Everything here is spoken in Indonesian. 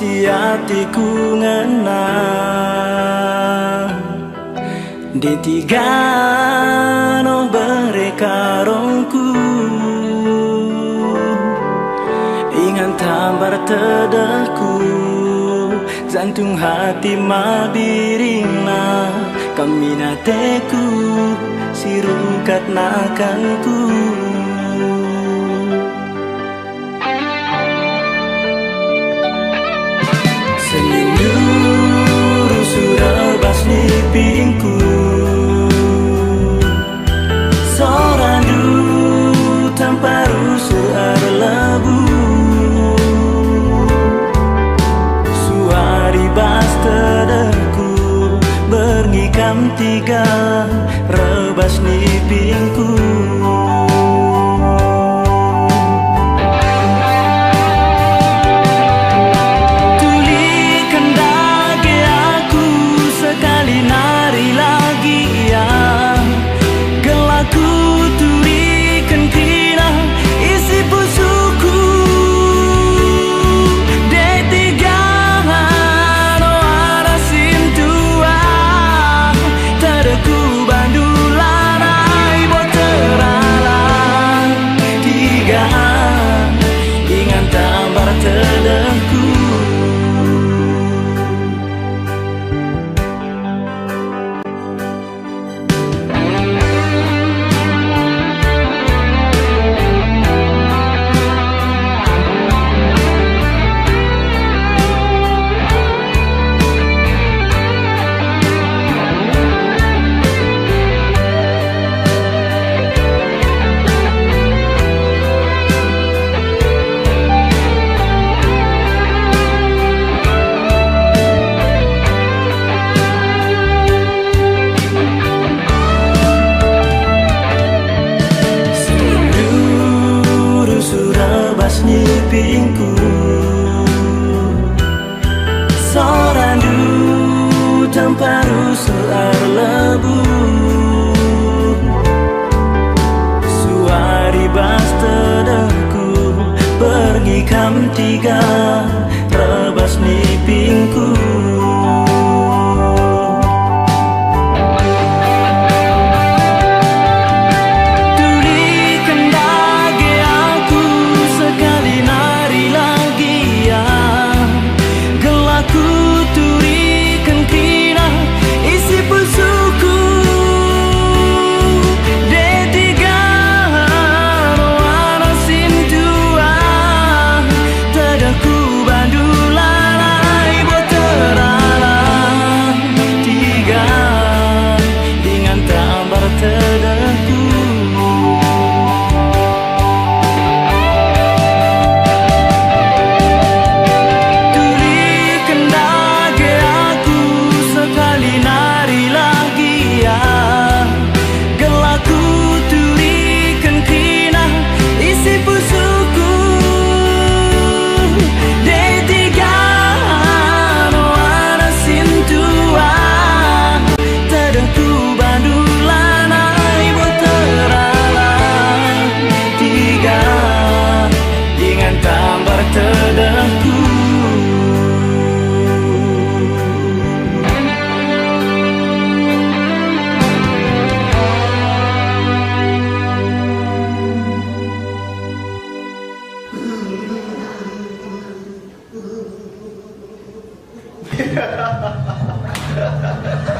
si hatiku ngena di tiga no berekarongku ingan tambar tedaku jantung hati mabirina kamina teku sirukat nakanku Surabas ni pingku Sorandu tanpa rusur labu Suari bas tedaku Berngikam tiga rebas ni pingku pingku Sorandu tanpa rusur lebu Suari bas tedaku Berngikam tiga rebas ni pingku Ha ha ha ha.